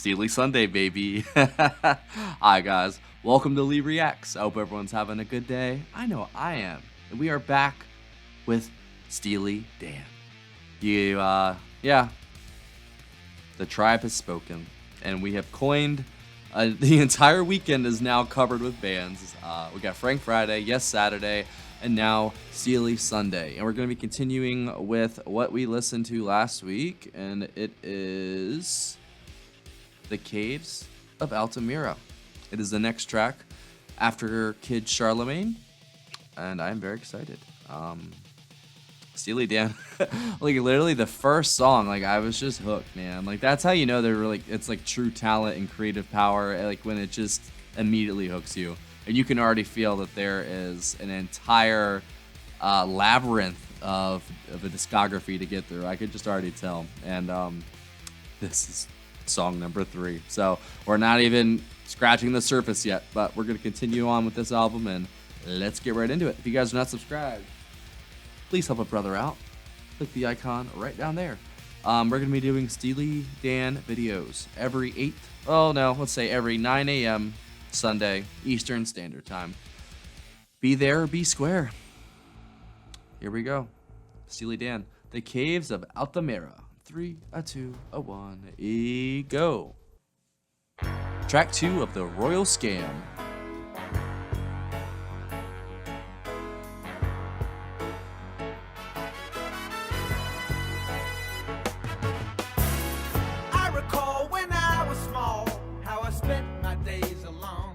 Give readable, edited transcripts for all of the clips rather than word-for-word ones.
Steely Sunday, baby. Hi, guys. Welcome to Lee Reacts. I hope everyone's having a good day. I know I am. And we are back with Steely Dan. Yeah. The tribe has spoken. And we have coined the entire weekend is now covered with bands. We got Frank Friday, Yes Saturday, and now Steely Sunday. And we're going to be continuing with what we listened to last week, and it is The Caves of Altamira. It is the next track after Kid Charlemagne, and I'm very excited. Steely Dan, like literally the first song, like I was just hooked, man. Like that's how you know they're really, it's like true talent and creative power, like when it just immediately hooks you. And you can already feel that there is an entire labyrinth of a discography to get through. I could just already tell. And this is song number 3. So we're not even scratching the surface yet, but we're going to continue on with this album, and let's get right into it. If you guys are not subscribed, please help a brother out. Click the icon right down there. We're going to be doing Steely Dan videos every every 9 a.m. Sunday, Eastern Standard Time. Be there or be square. Here we go. Steely Dan, The Caves of Altamira. 3, a 2, a 1, go. Track 2 of the Royal Scam. I recall when I was small, how I spent my days alone.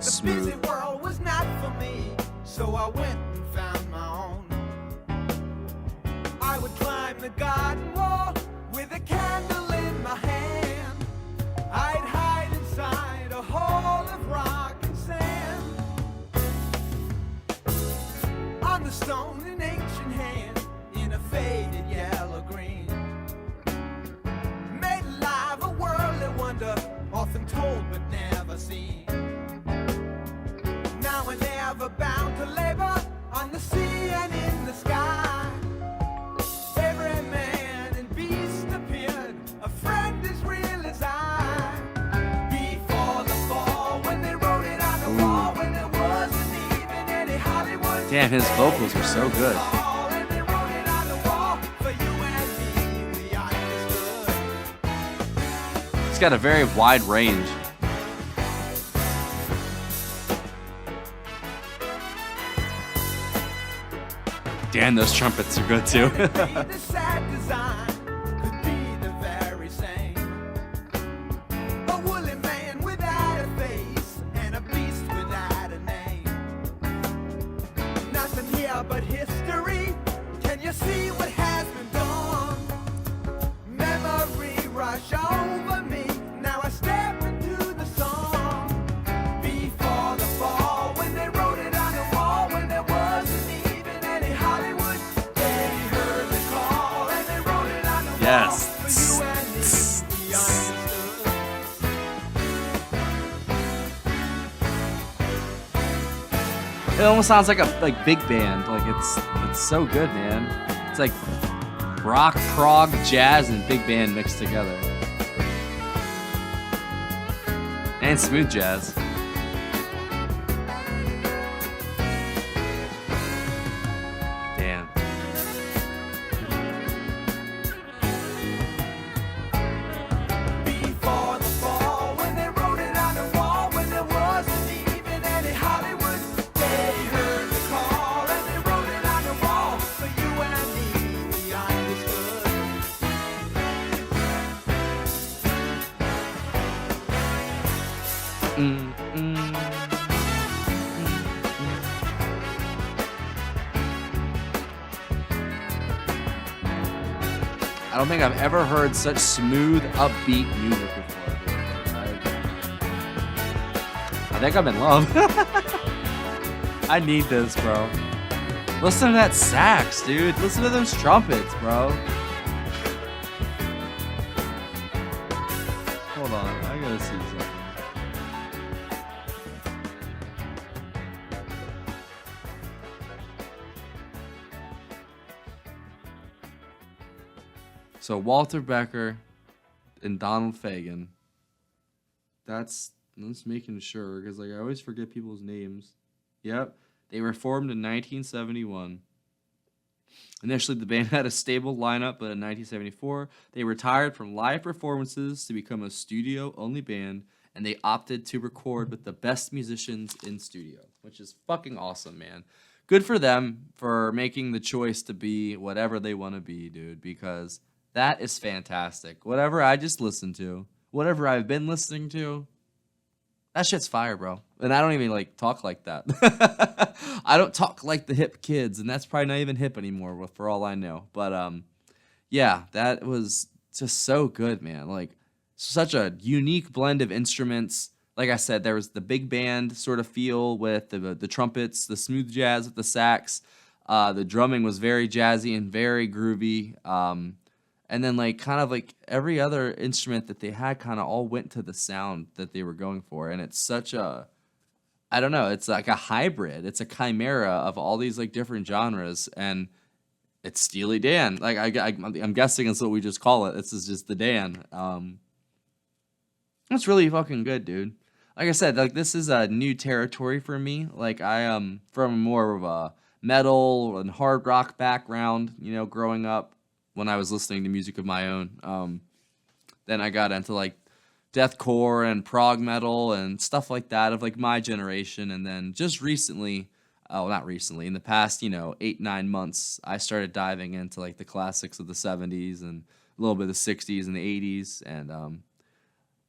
The busy world was not for me, so I went and found my own. I would climb the garden wall with a candle in my hand. I'd hide inside a hole of rock and sand. On the stone, an ancient hand in a faded yellow green made alive a worldly wonder, often told but never seen. Now and ever bound to labor on the sea and in the sky. Every man and beast appeared, a friend as real as I. Before the fall, when they wrote it on the wall, when there wasn't even any Hollywood. Damn, his vocals are so good. And they wrote it on the wall for you and me, we understood. He's got a very wide range. Dan, those trumpets are good too. The sad design could be the very same. A woolly man without a face and a beast without a name. Nothing here but history. Can you see what has been done? Memory rush over me. Now I step into the song. Before the fall, when they wrote it on the wall, when there wasn't even any Hollywood, they heard the call and they wrote it on the wall Yes. for you and me. We understood. It almost sounds like a big band. Like it's so good, man. It's like rock, prog, jazz, and big band mixed together. And smooth jazz. Damn. Before the fall, when they wrote it on the wall, when there wasn't even any Hollywood, they heard the call and they wrote it on the wall for you and me. We understood. I don't think I've ever heard such smooth, upbeat music before. I think I'm in love. I need this, bro. Listen to that sax, dude. Listen to those trumpets, bro. Hold on, I gotta see something. So Walter Becker, and Donald Fagen. I'm just making sure because like I always forget people's names. Yep, they were formed in 1971. Initially, the band had a stable lineup, but in 1974, they retired from live performances to become a studio-only band, and they opted to record with the best musicians in studio, which is fucking awesome, man. Good for them for making the choice to be whatever they want to be, dude, because that is fantastic. Whatever I just listened to, whatever I've been listening to, that shit's fire, bro. And I don't even like talk like that. I don't talk like the hip kids, and that's probably not even hip anymore, for all I know. But yeah, that was just so good, man. Like such a unique blend of instruments. Like I said, there was the big band sort of feel with the trumpets, the smooth jazz with the sax. The drumming was very jazzy and very groovy. And then like kind of like every other instrument that they had kind of all went to the sound that they were going for. And it's such a, I don't know, it's like a hybrid. It's a chimera of all these like different genres. And it's Steely Dan. Like I'm guessing that's what we just call it. This is just the Dan. It's really fucking good, dude. Like I said, like this is a new territory for me. Like I am from more of a metal and hard rock background, you know, growing up when I was listening to music of my own. Then I got into like deathcore and prog metal and stuff like that of like my generation. And then just recently, oh, not recently, in the past, you know, 8, 9 months, I started diving into like the classics of the 70s and a little bit of the 60s and the 80s. And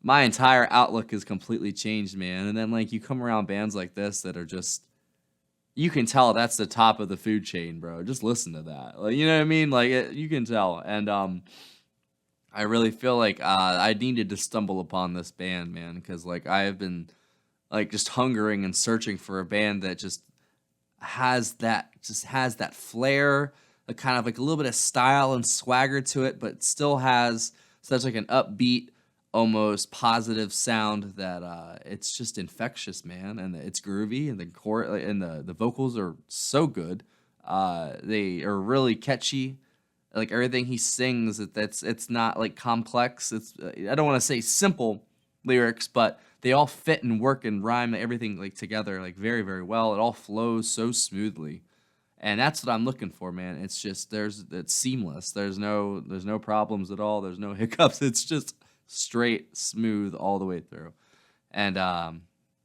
my entire outlook has completely changed, man. And then like you come around bands like this that are just, you can tell that's the top of the food chain, bro. Just listen to that. Like, you know what I mean? Like you can tell. And I really feel like I needed to stumble upon this band, man, because like I have been like just hungering and searching for a band that just has that flair, a kind of like a little bit of style and swagger to it, but still has such like an upbeat, almost positive sound that it's just infectious, man, and it's groovy, and the chord and the vocals are so good. They are really catchy. Like everything he sings, it's not like complex. It's I don't want to say simple lyrics, but they all fit and work and rhyme everything like together like very very well. It all flows so smoothly, and that's what I'm looking for, man. It's just it's seamless. There's no problems at all. There's no hiccups. It's just straight smooth all the way through. And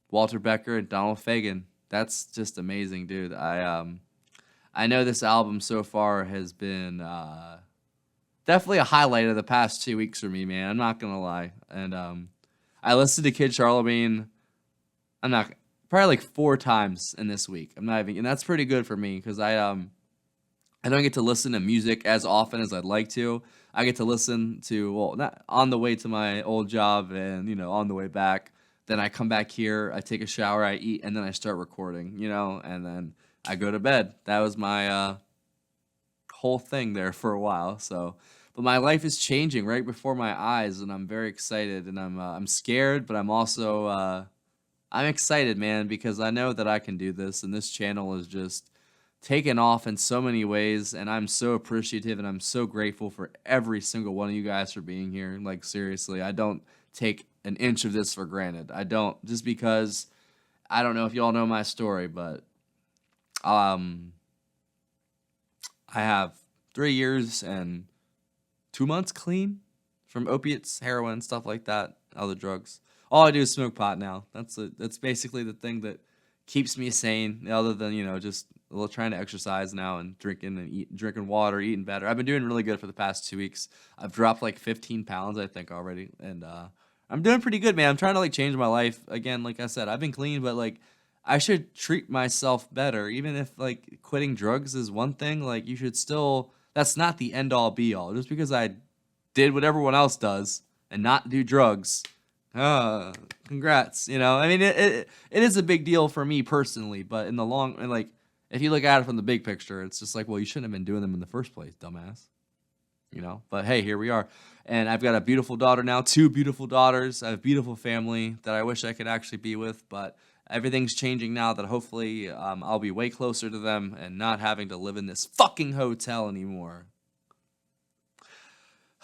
Walter Becker and Donald Fagen, that's just amazing, dude. I know this album so far has been definitely a highlight of the past 2 weeks for me, man. I'm not gonna lie. And I listened to Kid Charlemagne. I'm not probably like 4 times in this week. I'm not even, and that's pretty good for me because I don't get to listen to music as often as I'd like to. I get to listen to, well, not on the way to my old job and, you know, on the way back. Then I come back here, I take a shower, I eat, and then I start recording, you know, and then I go to bed. That was my whole thing there for a while. So, but my life is changing right before my eyes, and I'm very excited, and I'm scared, but I'm also I'm excited, man, because I know that I can do this, and this channel is just taken off in so many ways, and I'm so appreciative and I'm so grateful for every single one of you guys for being here. Like seriously, I don't take an inch of this for granted. I don't, just because I don't know if you all know my story, but I have 3 years and 2 months clean from opiates, heroin, stuff like that, other drugs. All I do is smoke pot now. That's basically the thing that keeps me sane, other than, you know, just trying to exercise now and drinking water, eating better. I've been doing really good for the past 2 weeks. I've dropped like 15 pounds, I think, already, and I'm doing pretty good, man. I'm trying to like change my life again. Like I said, I've been clean, but like I should treat myself better. Even if like quitting drugs is one thing, like you should still. That's not the end all be all. Just because I did what everyone else does and not do drugs. Congrats. You know, I mean, it is a big deal for me personally, but in the long, like, if you look at it from the big picture, it's just like, well, you shouldn't have been doing them in the first place, dumbass. You know, but hey, here we are. And I've got a beautiful daughter now, 2 beautiful daughters. I have a beautiful family that I wish I could actually be with, but everything's changing now that hopefully I'll be way closer to them and not having to live in this fucking hotel anymore.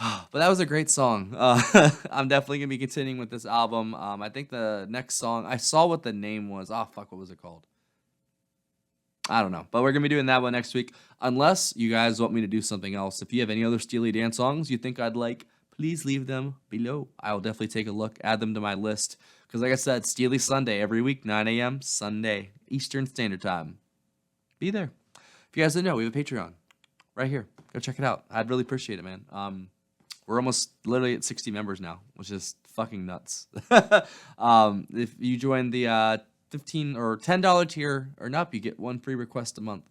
But that was a great song. I'm definitely gonna be continuing with this album. I think the next song I saw what the name was. Oh fuck, what was it called? I don't know, but we're gonna be doing that one next week. Unless you guys want me to do something else. If you have any other Steely Dan songs you think I'd like, please leave them below. I will definitely take a look, add them to my list. Because like I said, Steely Sunday every week, 9 a.m. Sunday, Eastern Standard Time. Be there. If you guys didn't know, we have a Patreon right here. Go check it out. I'd really appreciate it, man. We're almost literally at 60 members now, which is fucking nuts. If you join the $15 or $10 tier or up, you get one free request a month.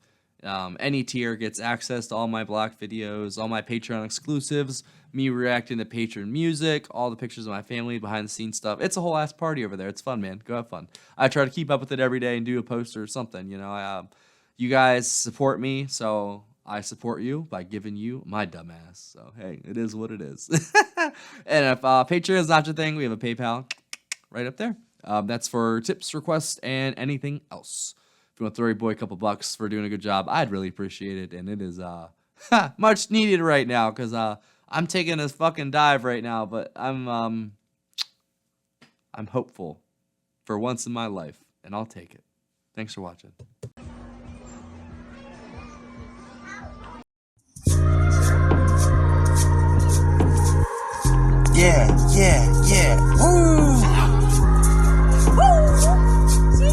Any tier gets access to all my block videos, all my Patreon exclusives, me reacting to patron music, all the pictures of my family, behind the scenes stuff. It's a whole ass party over there. It's fun, man. Go have fun. I try to keep up with it every day and do a post or something. You know, you guys support me, so I support you by giving you my dumbass. So hey, it is what it is. And if Patreon is not your thing, we have a PayPal right up there. That's for tips, requests, and anything else. If you want to throw your boy a couple bucks for doing a good job, I'd really appreciate it. And it is much needed right now because I'm taking a fucking dive right now. But I'm hopeful for once in my life, and I'll take it. Thanks for watching. Yeah, yeah, yeah. Woo!